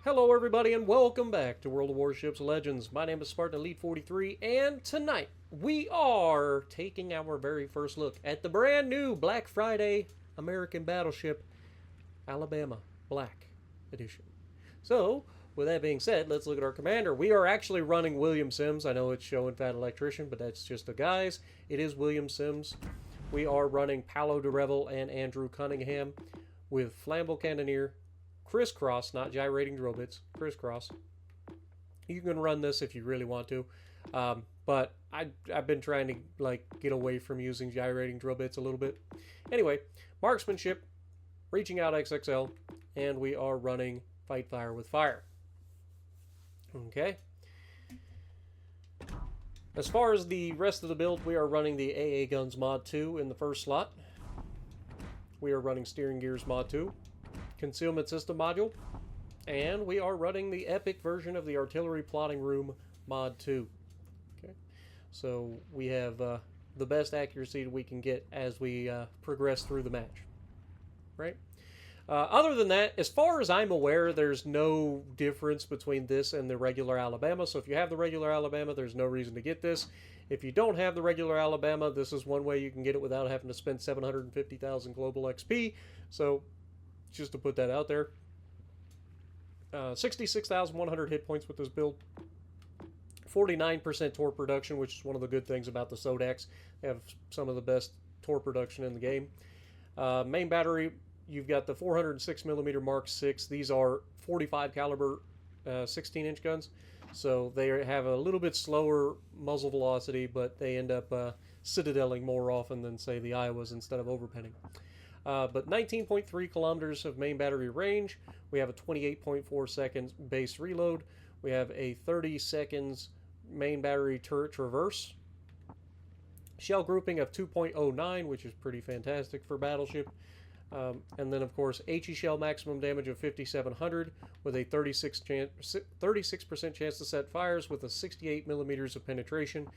Hello everybody and welcome back to World of Warships Legends. My name is Spartan Elite 43 and tonight we are taking our very first look at the brand new Black Friday American Battleship Alabama Black Edition. So, with that being said, let's look at our commander. We are actually running William Sims. I know it's showing Fat Electrician, but that's just a guise. It is William Sims. We are running Paolo DeRevel and Andrew Cunningham with Flammable Cannoneer, Crisscross, not gyrating drill bits, Crisscross. You can run this if you really want to, but I've been trying to get away from using gyrating drill bits a little bit. Anyway, marksmanship, reaching out XXL, and we are running Fight Fire with Fire. Okay. As far as the rest of the build, we are running the AA Guns Mod 2 in the first slot. We are running Steering Gears Mod 2. Concealment System module, and we are running the epic version of the Artillery Plotting Room Mod 2. Okay, so we have the best accuracy we can get as we progress through the match. Right? Other than that, as far as I'm aware, there's no difference between this and the regular Alabama. So if you have the regular Alabama, there's no reason to get this. If you don't have the regular Alabama, this is one way you can get it without having to spend 750,000 global XP. So just to put that out there. 66,100 hit points with this build. 49% torque production, which is one of the good things about the Sodax. They have some of the best torque production in the game. Main battery, you've got the 406mm Mark 6. These are 45 caliber 16-inch guns. So they have a little bit slower muzzle velocity, but they end up citadeling more often than, say, the Iowas instead of overpenning. But 19.3 kilometers of main battery range. We have a 28.4 seconds base reload. We have a 30 seconds main battery turret traverse. Shell grouping of 2.09, which is pretty fantastic for Battleship. And then, of course, HE shell maximum damage of 5,700 with a 36% chance to set fires with a 68 millimeters of penetration.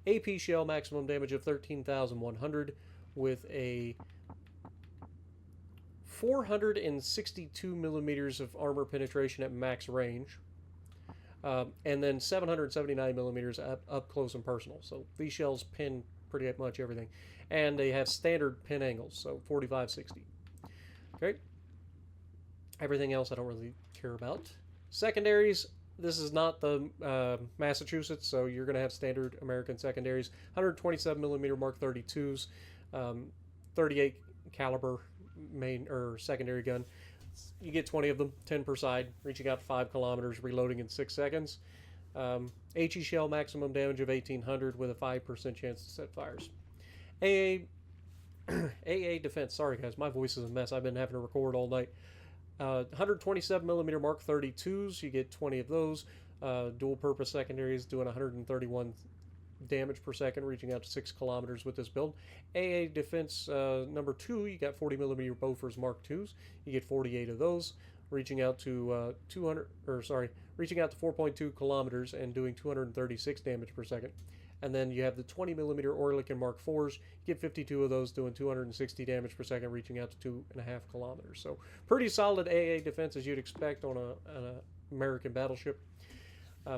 AP shell maximum damage of 13,100 with a 462 millimeters of armor penetration at max range, and then 779 millimeters up close and personal. So these shells pin pretty much everything, and they have standard pin angles, so 45, 60. Okay. Everything else I don't really care about. Secondaries. This is not the Massachusetts, so you're going to have standard American secondaries. 127 millimeter Mark 32s, 38 caliber main or secondary gun. You get 20 of them, 10 per side, reaching out to 5 kilometers, reloading in 6 seconds. HE shell maximum damage of 1,800 with a 5% chance to set fires. AA defense. Sorry guys, my voice is a mess. I've been having to record all night. 127 millimeter Mark 32s. You get 20 of those. Dual purpose secondaries doing 131 damage per second, reaching out to 6 kilometers with this build. AA defense number 2, you got 40 millimeter Bofors Mark 2s. You get 48 of those, reaching out to reaching out to 4.2 kilometers and doing 236 damage per second. And then you have the 20 millimeter Oerlikon Mark 4s. You get 52 of those, doing 260 damage per second, reaching out to 2.5 kilometers. So pretty solid AA defense as you'd expect on an American battleship.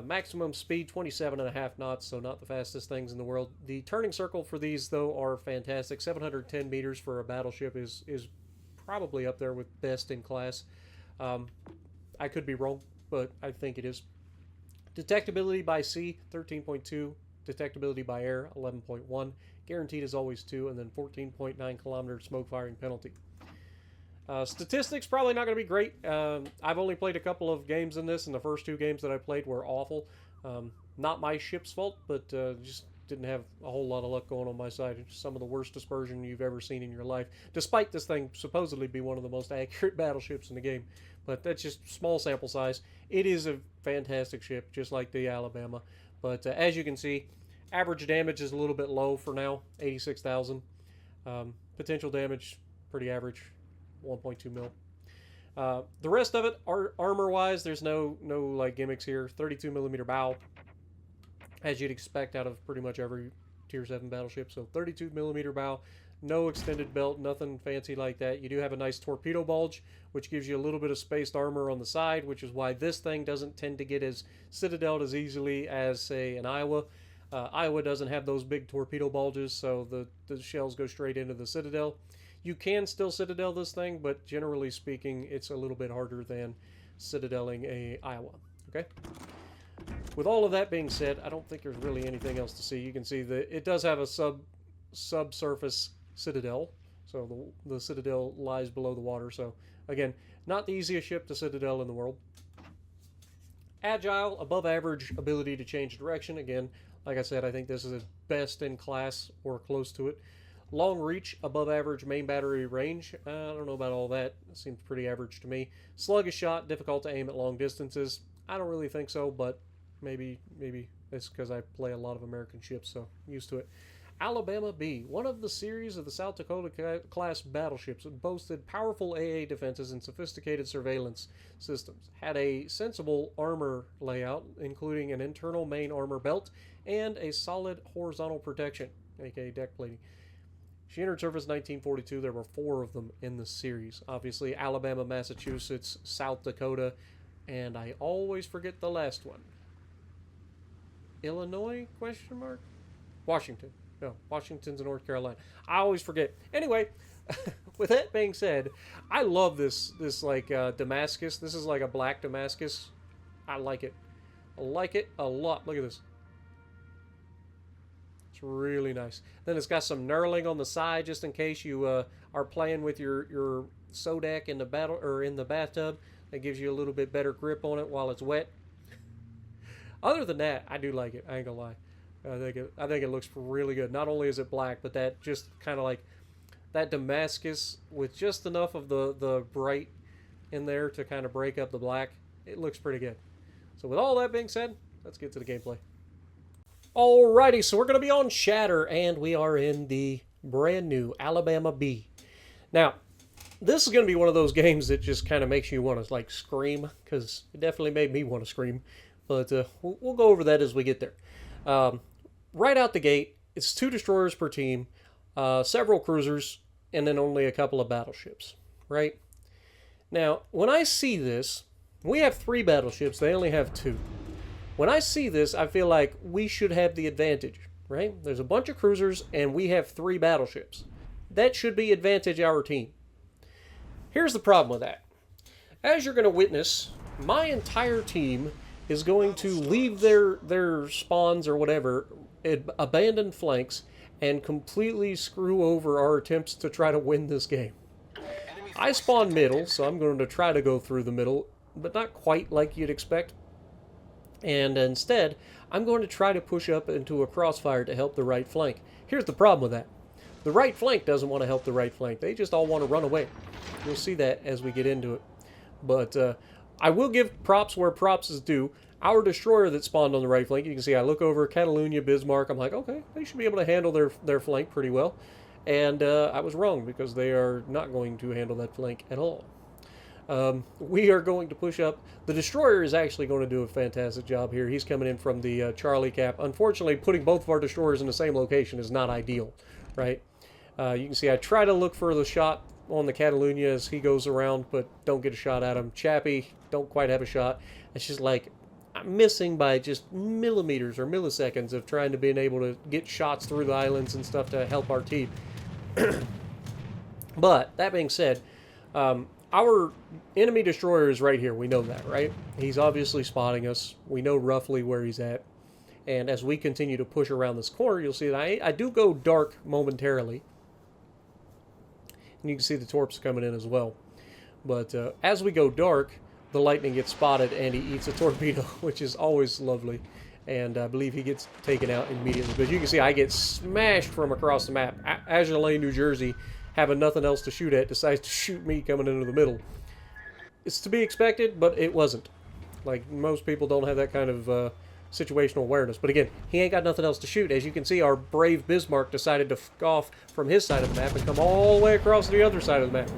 Maximum speed 27.5 knots, so not the fastest things in the world. The turning circle for these, though, are fantastic. 710 meters for a battleship is probably up there with best in class. I could be wrong, but I think it is. Detectability by sea 13.2. Detectability by air 11.1. Guaranteed as always 2, and then 14.9 kilometer smoke firing penalty. Statistics probably not going to be great. I've only played a couple of games in this, and the first 2 games that I played were awful. Not my ship's fault, but just didn't have a whole lot of luck going on my side. It's some of the worst dispersion you've ever seen in your life, despite this thing supposedly be one of the most accurate battleships in the game. But that's just small sample size. It is a fantastic ship, just like the Alabama. But as you can see, average damage is a little bit low for now, 86,000. Potential damage, pretty average. 1.2 mil. The rest of it, armor-wise, there's no like gimmicks here. 32 millimeter bow, as you'd expect out of pretty much every Tier 7 battleship. So 32 millimeter bow, No extended belt, nothing fancy like that. You do have a nice torpedo bulge, which gives you a little bit of spaced armor on the side, which is why this thing doesn't tend to get as citadeled as easily as, say, an Iowa. Iowa doesn't have those big torpedo bulges, so the shells go straight into the citadel. You can still citadel this thing, but generally speaking, it's a little bit harder than citadeling a Iowa. Okay? With all of that being said, I don't think there's really anything else to see. You can see that it does have a subsurface citadel, so the citadel lies below the water. So again, not the easiest ship to citadel in the world. Agile, above average ability to change direction. Again, like I said, I think this is a best in class or close to it. Long reach, above average main battery range. I don't know about all that. It seems pretty average to me. Sluggish shot, difficult to aim at long distances. I don't really think so, but maybe it's because I play a lot of American ships, so I'm used to it. Alabama B, one of the series of the South Dakota class battleships, boasted powerful AA defenses and sophisticated surveillance systems. Had a sensible armor layout, including an internal main armor belt and a solid horizontal protection, aka deck plating. She entered service in 1942. There were 4 of them in the series. Obviously, Alabama, Massachusetts, South Dakota, and I always forget the last one. Illinois, question mark? Washington. No, Washington's in North Carolina. I always forget. Anyway, with that being said, I love this like Damascus. This is like a black Damascus. I like it. I like it a lot. Look at this. It's really nice. Then it's got some knurling on the side just in case you are playing with your Sodak in the battle or in the bathtub. That gives you a little bit better grip on it while it's wet. Other than that, I do like it. I ain't gonna lie. I think it looks really good. Not only is it black, but that just kind of like that Damascus with just enough of the bright in there to kind of break up the black. It looks pretty good. So with all that being said, let's get to the gameplay. Alrighty, so we're going to be on Shatter, and we are in the brand new Alabama B. Now, this is going to be one of those games that just kind of makes you want to like scream, because it definitely made me want to scream. But we'll go over that as we get there. Right out the gate, it's 2 destroyers per team, several cruisers, and then only a couple of battleships, right? Now, when I see this, we have 3 battleships, they only have 2. When I see this, I feel like we should have the advantage, right? There's a bunch of cruisers, and we have 3 battleships. That should be advantage our team. Here's the problem with that. As you're going to witness, my entire team is going to leave their spawns or whatever, abandon flanks, and completely screw over our attempts to try to win this game. I spawn middle, so I'm going to try to go through the middle, but not quite like you'd expect. And instead, I'm going to try to push up into a crossfire to help the right flank. Here's the problem with that. The right flank doesn't want to help the right flank. They just all want to run away. You'll see that as we get into it. But I will give props where props is due. Our destroyer that spawned on the right flank, you can see I look over Catalunya, Bismarck. I'm like, okay, they should be able to handle their flank pretty well. And I was wrong, because they are not going to handle that flank at all. We are going to push up. The destroyer is actually going to do a fantastic job here. He's coming in from the Charlie cap. Unfortunately, putting both of our destroyers in the same location is not ideal, right? You can see I try to look for the shot on the Catalunya as he goes around, but don't get a shot at him. Chappie, don't quite have a shot. It's just like I'm missing by just millimeters or milliseconds of trying to be able to get shots through the islands and stuff to help our team. But that being said, our enemy destroyer is right here. We know that, right? He's obviously spotting us. We know roughly where he's at. And as we continue to push around this corner, you'll see that I do go dark momentarily. And you can see the torps coming in as well. But as we go dark, the lightning gets spotted and he eats a torpedo, which is always lovely. And I believe he gets taken out immediately. But you can see I get smashed from across the map. Azure Lane, New Jersey, having nothing else to shoot at, decides to shoot me coming into the middle. It's to be expected, but it wasn't. Like, most people don't have that kind of situational awareness. But again, he ain't got nothing else to shoot. As you can see, our brave Bismarck decided to f*** off from his side of the map and come all the way across to the other side of the map.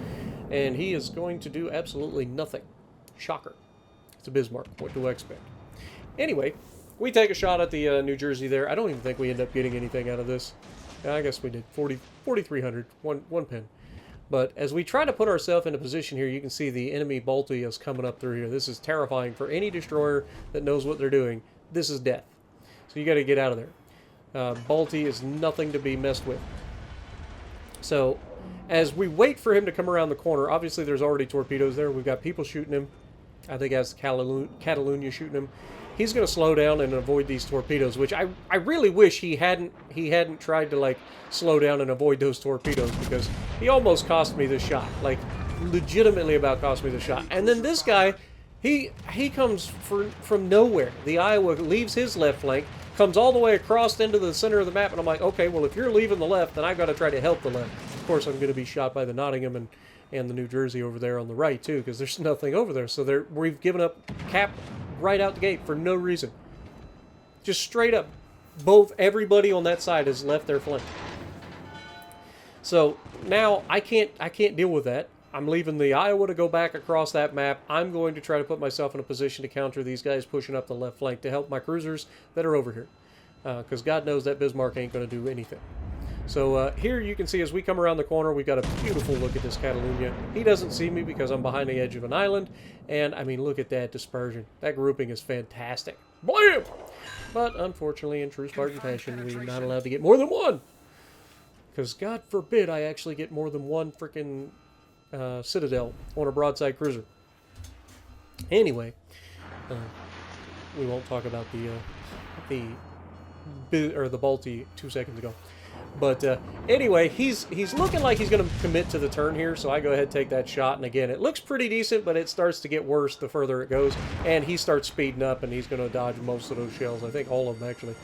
And he is going to do absolutely nothing. Shocker. It's a Bismarck. What do I expect? Anyway, we take a shot at the New Jersey there. I don't even think we end up getting anything out of this. I guess we did 4,300, one pin. But as we try to put ourselves in a position here, you can see the enemy Balti is coming up through here. This is terrifying for any destroyer that knows what they're doing. This is death. So you got to get out of there. Balti is nothing to be messed with. So as we wait for him to come around the corner, obviously there's already torpedoes there. We've got people shooting him. I think that's Catalunya shooting him. He's going to slow down and avoid these torpedoes, which I really wish he hadn't tried to, like, slow down and avoid those torpedoes, because he almost cost me the shot. Like, legitimately about cost me the shot. And then this guy, he comes from nowhere. The Iowa leaves his left flank, comes all the way across into the center of the map, and I'm like, okay, well, if you're leaving the left, then I've got to try to help the left. Of course, I'm going to be shot by the Nottingham and the New Jersey over there on the right, too, because there's nothing over there. So we've given up cap right out the gate for no reason. Just straight up. Everybody on that side has left their flank. So now I can't deal with that. I'm leaving the Iowa to go back across that map. I'm going to try to put myself in a position to counter these guys pushing up the left flank to help my cruisers that are over here. Because God knows that Bismarck ain't going to do anything. So here you can see as we come around the corner, we've got a beautiful look at this Catalunya. He doesn't see me because I'm behind the edge of an island. And, I mean, look at that dispersion. That grouping is fantastic. Blam! But, unfortunately, in true Spartan fashion, we're not allowed to get more than one. Because, God forbid, I actually get more than one freaking Citadel on a broadside cruiser. Anyway, we won't talk about the Balti 2 seconds ago. But anyway, he's looking like he's going to commit to the turn here, so I go ahead and take that shot. And again, it looks pretty decent, but it starts to get worse the further it goes. And he starts speeding up, and he's going to dodge most of those shells. I think all of them, actually.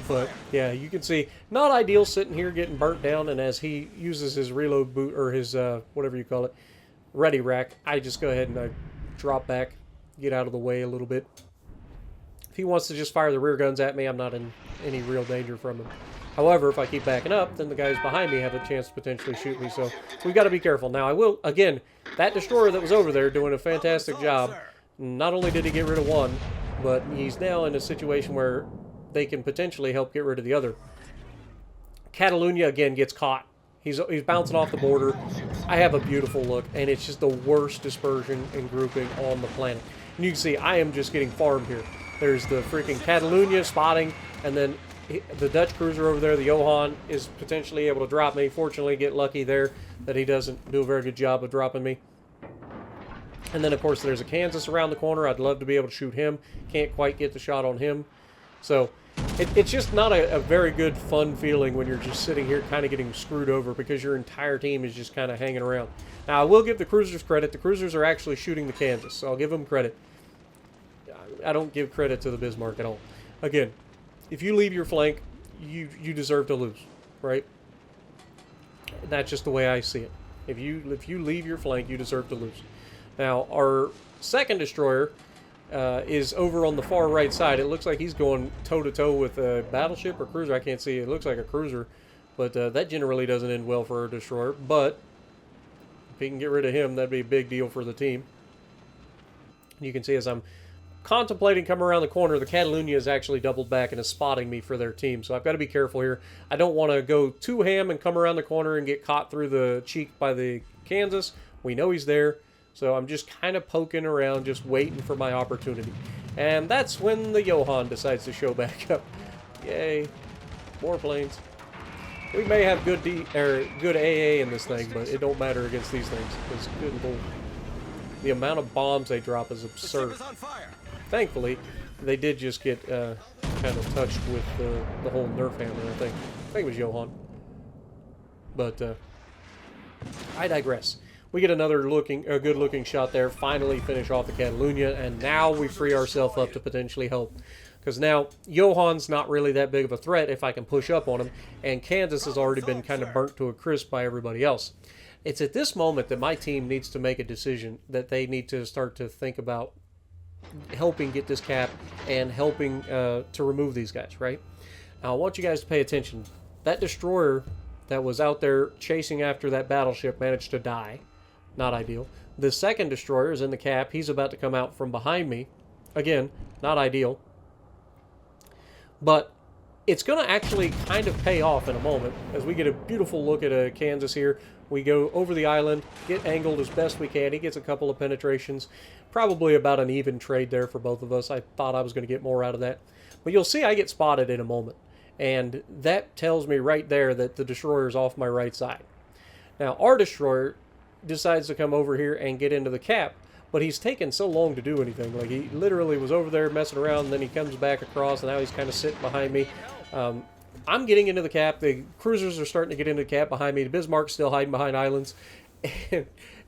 But yeah, you can see, not ideal sitting here getting burnt down. And as he uses his reload boot, or his, whatever you call it, ready rack, I just go ahead and I drop back, get out of the way a little bit. If he wants to just fire the rear guns at me, I'm not in any real danger from him. However, if I keep backing up, then the guys behind me have a chance to potentially shoot me, so we've got to be careful. Now, I will, again, that destroyer that was over there doing a fantastic job, not only did he get rid of one, but he's now in a situation where they can potentially help get rid of the other. Catalunya, again, gets caught. He's bouncing off the border. I have a beautiful look, and it's just the worst dispersion and grouping on the planet. And you can see, I am just getting farmed here. There's the freaking Catalunya spotting, and then the Dutch cruiser over there, the Johan, is potentially able to drop me. Fortunately, get lucky there that he doesn't do a very good job of dropping me. And then, of course, there's a Kansas around the corner. I'd love to be able to shoot him. Can't quite get the shot on him. So it's just not a very good, fun feeling when you're just sitting here kind of getting screwed over because your entire team is just kind of hanging around. Now, I will give the cruisers credit. The cruisers are actually shooting the Kansas, so I'll give them credit. I don't give credit to the Bismarck at all. Again, if you leave your flank, you deserve to lose, right? That's just the way I see it. If you leave your flank, you deserve to lose. Now, our second destroyer is over on the far right side. It looks like he's going toe-to-toe with a battleship or cruiser. I can't see. It looks like a cruiser, but that generally doesn't end well for a destroyer. But if he can get rid of him, that'd be a big deal for the team. You can see as I'm contemplating coming around the corner, the Catalunya is actually doubled back and is spotting me for their team. So I've got to be careful here. I don't want to go too ham and come around the corner and get caught through the cheek by the Kansas. We know he's there. So I'm just kind of poking around, just waiting for my opportunity. And that's when the Johan decides to show back up. Yay. More planes. We may have good AA in this thing, but it don't matter against these things. Because good lord. The amount of bombs they drop is absurd. Thankfully, they did just get kind of touched with the whole Nerf hammer, I think. I think it was Johan. But I digress. We get another good-looking shot there. Finally finish off the Catalunya, and now we free ourselves up to potentially help. Because now, Johan's not really that big of a threat if I can push up on him, and Kansas has already been kind of burnt to a crisp by everybody else. It's at this moment that my team needs to make a decision that they need to start to think about helping get this cap and helping to remove these guys, right? Now, I want you guys to pay attention. That destroyer that was out there chasing after that battleship managed to die. Not ideal. The second destroyer is in the cap. He's about to come out from behind me. Again, not ideal. But it's going to actually kind of pay off in a moment as we get a beautiful look at Kansas here. We go over the island, get angled as best we can. He gets a couple of penetrations. Probably about an even trade there for both of us. I thought I was going to get more out of that. But you'll see I get spotted in a moment. And that tells me right there that the destroyer is off my right side. Now, our destroyer decides to come over here and get into the cap. But he's taken so long to do anything. Like, he literally was over there messing around, and then he comes back across, and now he's kind of sitting behind me. I'm getting into the cap. The cruisers are starting to get into the cap behind me. The Bismarck's still hiding behind islands.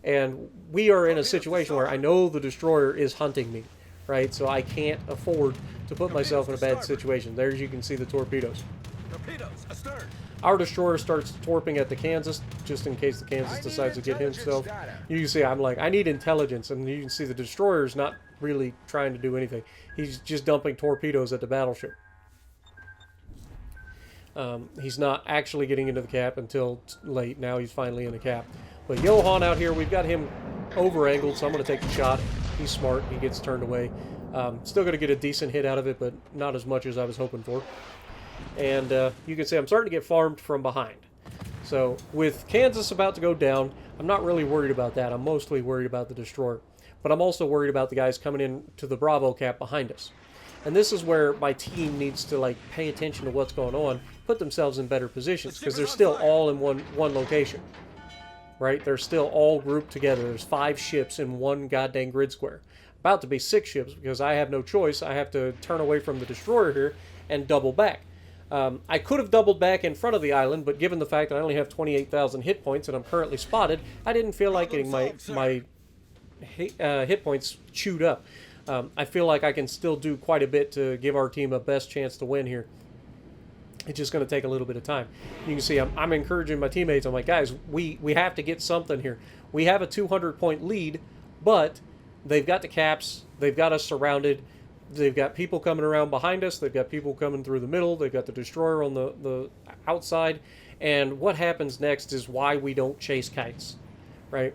And we are in a situation where I know the destroyer is hunting me, right? So I can't afford to put myself in a bad situation. There you can see the torpedoes. Torpedoes astern. Our destroyer starts torping at the Kansas, just in case the Kansas decides to get himself. You can see I'm like, I need intelligence, and you can see the destroyer's not really trying to do anything. He's just dumping torpedoes at the battleship. He's not actually getting into the cap until late. Now he's finally in the cap. But Johan out here, we've got him over-angled, so I'm going to take the shot. He's smart. He gets turned away. Still going to get a decent hit out of it, but not as much as I was hoping for. And you can see I'm starting to get farmed from behind. So with Kansas about to go down, I'm not really worried about that. I'm mostly worried about the destroyer. But I'm also worried about the guys coming in to the Bravo cap behind us. And this is where my team needs to like pay attention to what's going on, put themselves in better positions, because they're still all in one location. Right? They're still all grouped together. There's 5 ships in one goddamn grid square. About to be 6 ships, because I have no choice. I have to turn away from the destroyer here and double back. I could have doubled back in front of the island, but given the fact that I only have 28,000 hit points and I'm currently spotted, I didn't feel like getting my hit points chewed up. I feel like I can still do quite a bit to give our team a best chance to win here. It's just going to take a little bit of time. You can see I'm encouraging my teammates. I'm like, guys, we have to get something here. We have a 200-point lead, but they've got the caps. They've got us surrounded. They've got people coming around behind us. They've got people coming through the middle. They've got the destroyer on the outside. And what happens next is why we don't chase kites, right?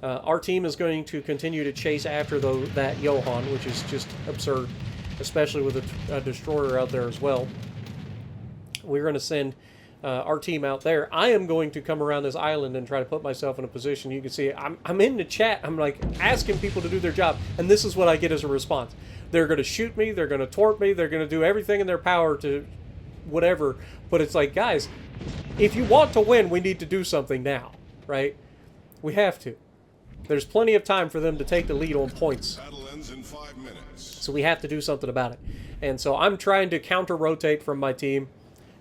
Our team is going to continue to chase after that Johan, which is just absurd, especially with a destroyer out there as well. We're going to send our team out there. I am going to come around this island and try to put myself in a position. You can see I'm in the chat. I'm like asking people to do their job, and this is what I get as a response. They're going to shoot me. They're going to torp me. They're going to do everything in their power to whatever. But it's like, guys, if you want to win, we need to do something now, right? We have to. There's plenty of time for them to take the lead on points. Battle ends in 5 minutes. So we have to do something about it. And so I'm trying to counter-rotate from my team.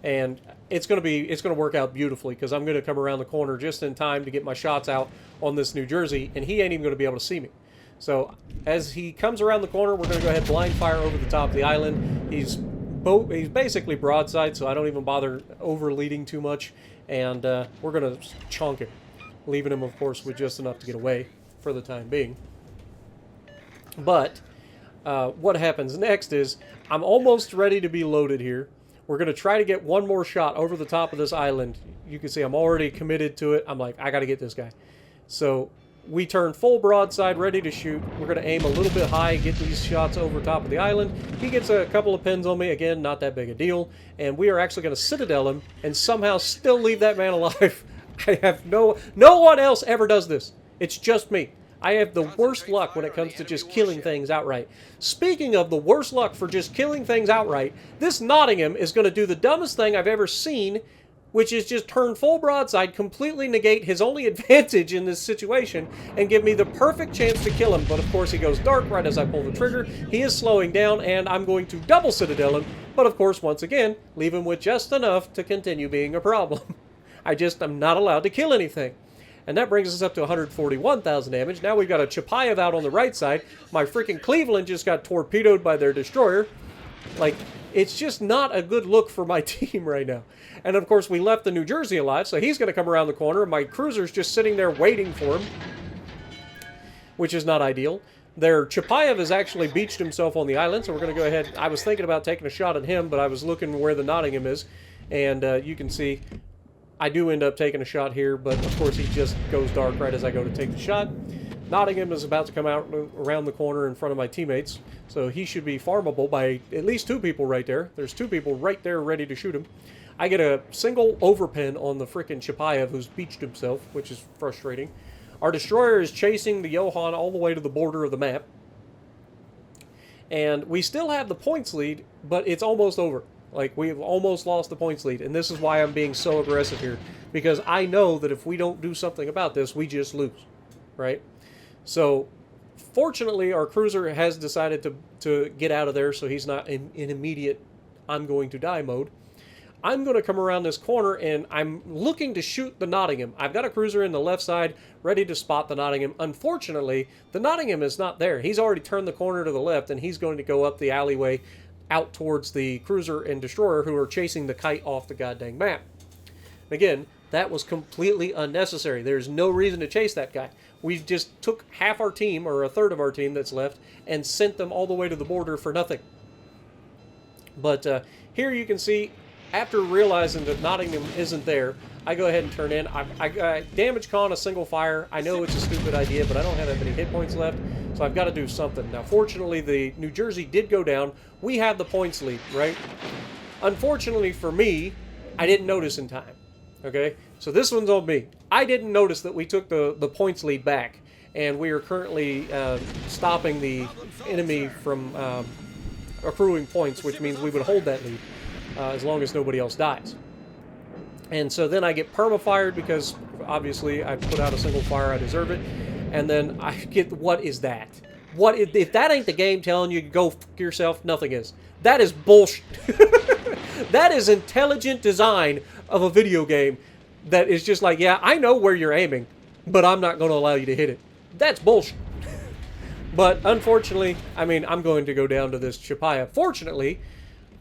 And it's going to work out beautifully, because I'm going to come around the corner just in time to get my shots out on this New Jersey, and he ain't even going to be able to see me. So as he comes around the corner, we're going to go ahead and blind fire over the top of the island. He's basically broadside, so I don't even bother over-leading too much, and we're going to chunk him, leaving him, of course, with just enough to get away for the time being. But what happens next is I'm almost ready to be loaded here. We're going to try to get one more shot over the top of this island. You can see I'm already committed to it. I'm like, I got to get this guy. So we turn full broadside, ready to shoot. We're going to aim a little bit high, get these shots over top of the island. He gets a couple of pins on me. Again, not that big a deal. And we are actually going to citadel him and somehow still leave that man alive. I have no one else ever does this. It's just me. I have the worst luck when it comes to just killing things outright. Speaking of the worst luck for just killing things outright, this Nottingham is going to do the dumbest thing I've ever seen, which is just turn full broadside, completely negate his only advantage in this situation, and give me the perfect chance to kill him. But of course he goes dark right as I pull the trigger. He is slowing down, and I'm going to double citadel him, but of course, once again, leave him with just enough to continue being a problem. I'm not allowed to kill anything. And that brings us up to 141,000 damage. Now we've got a Chapayev out on the right side. My freaking Cleveland just got torpedoed by their destroyer. Like, it's just not a good look for my team right now. And of course, we left the New Jersey alive, so he's going to come around the corner. My cruiser's just sitting there waiting for him, which is not ideal. Their Chapayev has actually beached himself on the island, so we're going to go ahead. I was thinking about taking a shot at him, but I was looking where the Nottingham is, and you can see I do end up taking a shot here, but of course he just goes dark right as I go to take the shot. Nottingham is about to come out around the corner in front of my teammates, so he should be farmable by at least 2 people right there. There's 2 people right there ready to shoot him. I get a single overpin on the frickin' Chapayev, who's beached himself, which is frustrating. Our destroyer is chasing the Johan all the way to the border of the map. And we still have the points lead, but it's almost over. Like, we've almost lost the points lead, and this is why I'm being so aggressive here. Because I know that if we don't do something about this, we just lose, right? So, fortunately, our cruiser has decided to get out of there, so he's not in immediate I'm going to die mode. I'm going to come around this corner, and I'm looking to shoot the Nottingham. I've got a cruiser in the left side, ready to spot the Nottingham. Unfortunately, the Nottingham is not there. He's already turned the corner to the left, and he's going to go up the alleyway out towards the cruiser and destroyer who are chasing the kite off the goddamn map. Again, that was completely unnecessary. There's no reason to chase that guy. We just took half our team, or a third of our team that's left, and sent them all the way to the border for nothing. But here you can see, after realizing that Nottingham isn't there, I go ahead and turn in. I damage con a single fire. I know it's a stupid idea, but I don't have that many hit points left, so I've got to do something. Now, fortunately, the New Jersey did go down. We have the points lead, right? Unfortunately for me, I didn't notice in time, okay? So this one's on me. I didn't notice that we took the points lead back, and we are currently stopping the enemy from accruing points, which means we would hold that lead. As long as nobody else dies. And so then I get perma-fired because obviously I put out a single fire, I deserve it. And then I get, what is that? What if that ain't the game telling you to go f yourself? Nothing is. That is bullshit. That is intelligent design of a video game that is just like, yeah, I know where you're aiming, but I'm not going to allow you to hit it. That's bullshit. But unfortunately, I mean, I'm going to go down to this Chapaya. Fortunately,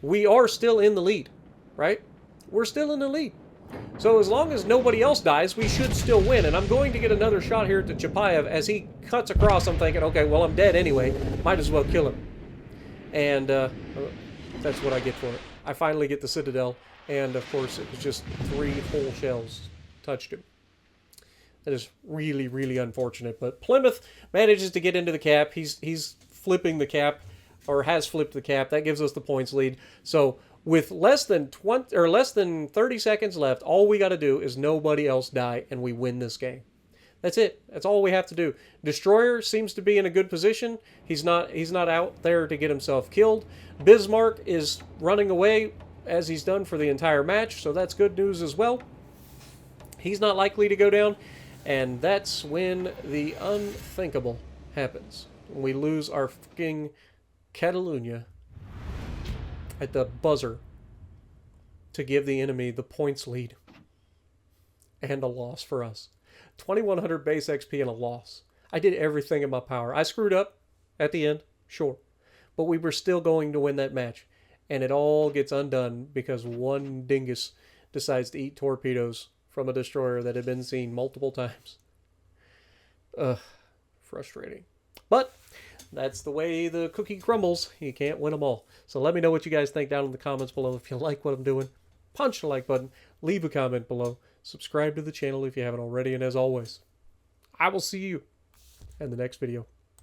we are still in the lead, right? We're still in the lead. So as long as nobody else dies, we should still win. And I'm going to get another shot here at the Chapayev. As he cuts across, I'm thinking, okay, well, I'm dead anyway. Might as well kill him. And that's what I get for it. I finally get the Citadel. And, of course, it was just 3 whole shells touched him. That is really, really unfortunate. But Plymouth manages to get into the cap. He's flipping the cap, or has flipped the cap. That gives us the points lead. So with less than 30 seconds left, all we got to do is nobody else die, and we win this game. That's it. That's all we have to do. Destroyer seems to be in a good position. He's not out there to get himself killed. Bismarck is running away as he's done for the entire match, so that's good news as well. He's not likely to go down, and that's when the unthinkable happens. We lose our fucking Catalunya at the buzzer to give the enemy the points lead and a loss for us. 2100 base XP and a loss. I did everything in my power. I screwed up at the end, sure, but we were still going to win that match, and it all gets undone because one dingus decides to eat torpedoes from a destroyer that had been seen multiple times. Frustrating. But that's the way the cookie crumbles. You can't win them all. So let me know what you guys think down in the comments below. If you like what I'm doing, punch the like button, leave a comment below, subscribe to the channel if you haven't already, and as always, I will see you in the next video.